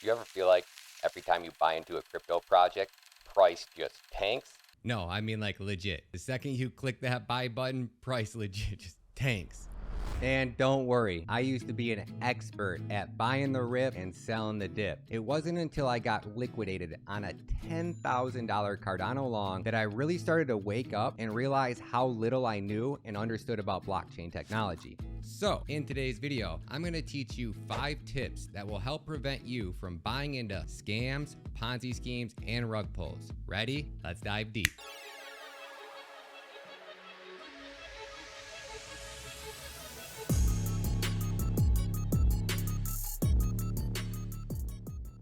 Do you ever feel like every time you buy into a crypto project, price just tanks? No, I mean like legit. The second you click that buy button, price legit just tanks. And don't worry, I used to be an expert at buying the rip and selling the dip. It wasn't until I got liquidated on a $10,000 Cardano long that I really started to wake up and realize how little I knew and understood about blockchain technology. So, in today's video, I'm going to teach you 5 tips that will help prevent you from buying into scams, Ponzi schemes, and rug pulls. Ready? Let's dive deep.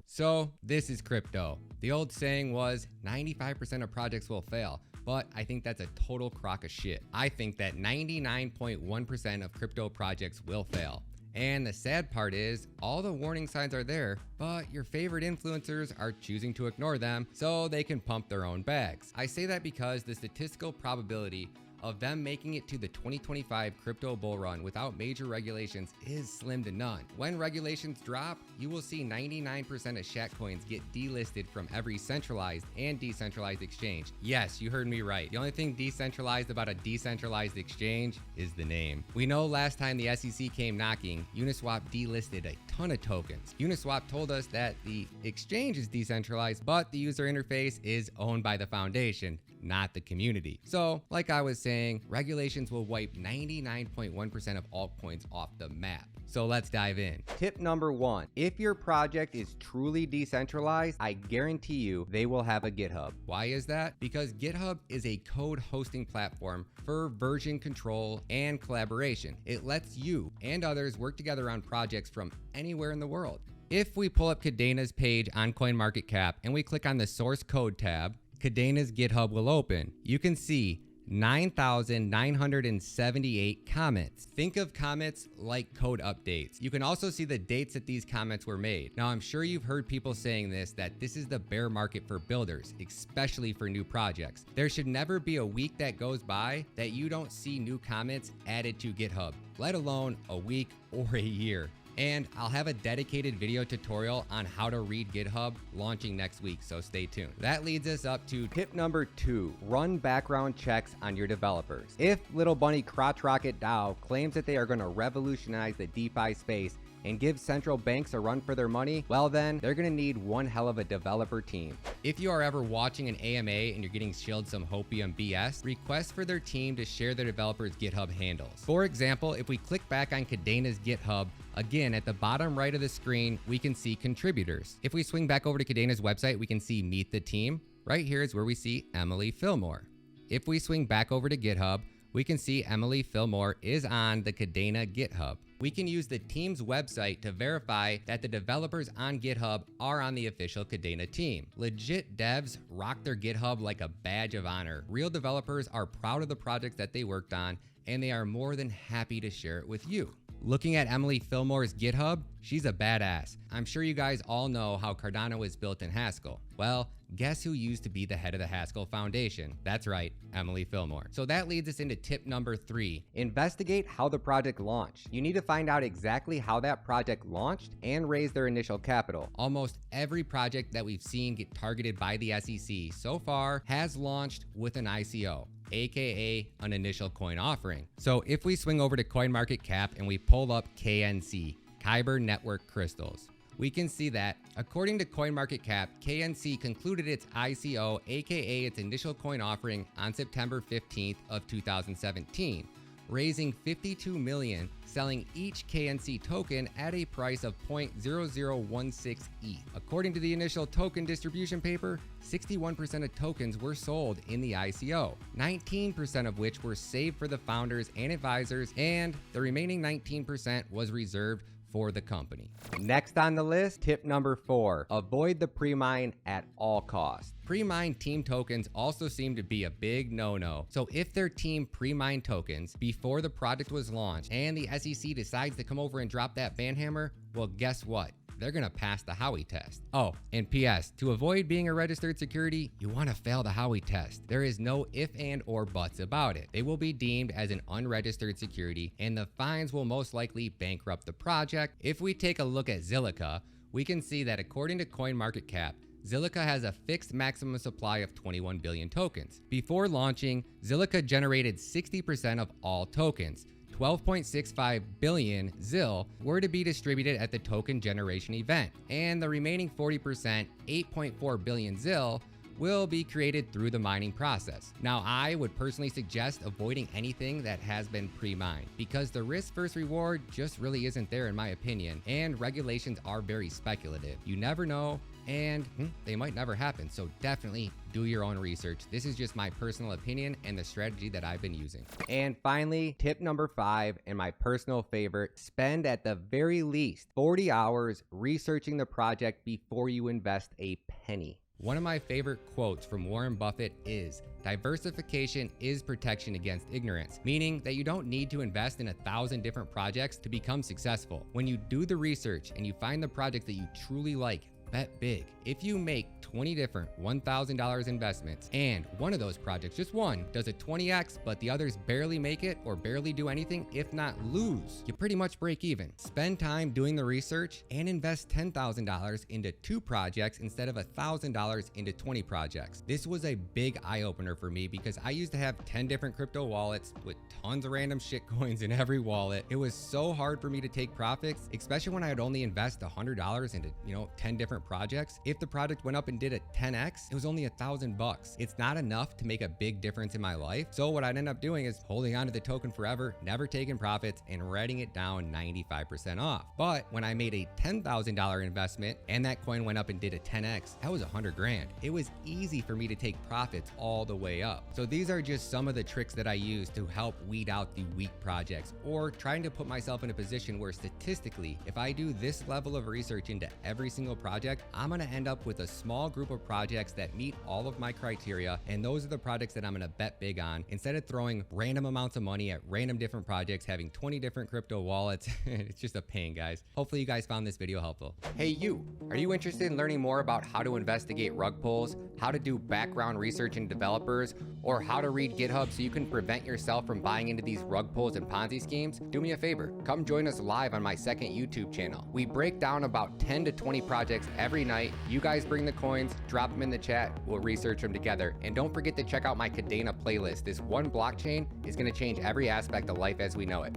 So this is crypto. The old saying was 95% of projects will fail, but I think that's a total crock of shit. I think that 99.1% of crypto projects will fail. And the sad part is, all the warning signs are there, but your favorite influencers are choosing to ignore them so they can pump their own bags. I say that because the statistical probability of them making it to the 2025 crypto bull run without major regulations is slim to none. When regulations drop, you will see 99% of shatcoins get delisted from every centralized and decentralized exchange. Yes, you heard me right. The only thing decentralized about a decentralized exchange is the name. We know last time the SEC came knocking, Uniswap delisted a ton of tokens. Uniswap told us that the exchange is decentralized, but the user interface is owned by the foundation, not the community. So, like I was saying, regulations will wipe 99.1% of altcoins off the map. So let's dive in. Tip number 1, if your project is truly decentralized, I guarantee you they will have a GitHub. Why is that? Because GitHub is a code hosting platform for version control and collaboration. It lets you and others work together on projects from anywhere in the world. If we pull up Kadena's page on CoinMarketCap and we click on the source code tab, Kadena's GitHub will open. You can see 9,978 comments. Think of comments like code updates. You can also see the dates that these comments were made. Now, I'm sure you've heard people saying that this is the bear market for builders, especially for new projects. There should never be a week that goes by that you don't see new comments added to GitHub, let alone a week or a year. And I'll have a dedicated video tutorial on how to read GitHub launching next week, so stay tuned. That leads us up to tip number 2, run background checks on your developers. If Little Bunny Crotch Rocket DAO claims that they are going to revolutionize the DeFi space and give central banks a run for their money, well then, they're gonna need one hell of a developer team. If you are ever watching an AMA and you're getting shilled some hopium BS, request for their team to share their developers' GitHub handles. For example, if we click back on Kadena's GitHub, again, at the bottom right of the screen, we can see contributors. If we swing back over to Kadena's website, we can see Meet the Team. Right here is where we see Emily Fillmore. If we swing back over to GitHub, we can see Emily Fillmore is on the Kadena GitHub. We can use the team's website to verify that the developers on GitHub are on the official Kadena team. Legit devs rock their GitHub like a badge of honor. Real developers are proud of the projects that they worked on, and they are more than happy to share it with you. Looking at Emily Fillmore's GitHub, she's a badass. I'm sure you guys all know how Cardano is built in Haskell. Well, guess who used to be the head of the Haskell Foundation? That's right, Emily Fillmore. So that leads us into tip number 3. Investigate how the project launched. You need to find out exactly how that project launched and raise their initial capital. Almost every project that we've seen get targeted by the SEC so far has launched with an ICO, aka an initial coin offering. So if we swing over to CoinMarketCap and we pull up KNC, Kyber Network Crystals, we can see that, according to CoinMarketCap, KNC concluded its ICO, aka its initial coin offering, on September 15th of 2017, raising $52 million, selling each KNC token at a price of 0.0016 ETH. According to the initial token distribution paper, 61% of tokens were sold in the ICO, 19% of which were saved for the founders and advisors, and the remaining 19% was reserved for the company. Next on the list, tip number 4, avoid the pre-mine at all costs. Pre-mine team tokens also seem to be a big no-no. So if their team pre-mine tokens before the project was launched and the SEC decides to come over and drop that banhammer, well, guess what? They're gonna pass the Howey test. Oh, and PS, to avoid being a registered security, you wanna fail the Howey test. There is no if and or buts about it. They will be deemed as an unregistered security and the fines will most likely bankrupt the project. If we take a look at Zilliqa, we can see that according to CoinMarketCap, Zilliqa has a fixed maximum supply of 21 billion tokens. Before launching, Zilliqa generated 60% of all tokens. 12.65 billion ZIL were to be distributed at the token generation event, and the remaining 40%, 8.4 billion ZIL, will be created through the mining process. Now, I would personally suggest avoiding anything that has been pre-mined because the risk versus reward just really isn't there in my opinion, and regulations are very speculative. You never know, and they might never happen. So definitely do your own research. This is just my personal opinion and the strategy that I've been using. And finally, tip number 5, and my personal favorite, spend at the very least 40 hours researching the project before you invest a penny. One of my favorite quotes from Warren Buffett is, "Diversification is protection against ignorance," meaning that you don't need to invest in 1,000 different projects to become successful. When you do the research and you find the projects that you truly like, bet big. If you make 20 different $1,000 investments and one of those projects, just one, does a 20x, but the others barely make it or barely do anything, if not lose, you pretty much break even. Spend time doing the research and invest $10,000 into 2 projects instead of $1,000 into 20 projects. This was a big eye opener for me because I used to have 10 different crypto wallets with tons of random shit coins in every wallet. It was so hard for me to take profits, especially when I would only invest $100 into, 10 different projects. If the project went up and did a 10x, it was only $1,000. It's not enough to make a big difference in my life. So what I'd end up doing is holding onto the token forever, never taking profits, and writing it down 95% off. But when I made a $10,000 investment and that coin went up and did a 10x, that was $100 grand. It was easy for me to take profits all the way up. So these are just some of the tricks that I use to help weed out the weak projects, or trying to put myself in a position where statistically, if I do this level of research into every single project, I'm gonna end up with a small group of projects that meet all of my criteria, and those are the projects that I'm gonna bet big on instead of throwing random amounts of money at random different projects, having 20 different crypto wallets. It's just a pain, guys. Hopefully you guys found this video helpful. Hey you, are you interested in learning more about how to investigate rug pulls, how to do background research in developers, or how to read GitHub so you can prevent yourself from buying into these rug pulls and Ponzi schemes? Do me a favor, come join us live on my second YouTube channel. We break down about 10 to 20 projects every night. You guys bring the coins, drop them in the chat, we'll research them together. And don't forget to check out my Kadena playlist. This one blockchain is gonna change every aspect of life as we know it.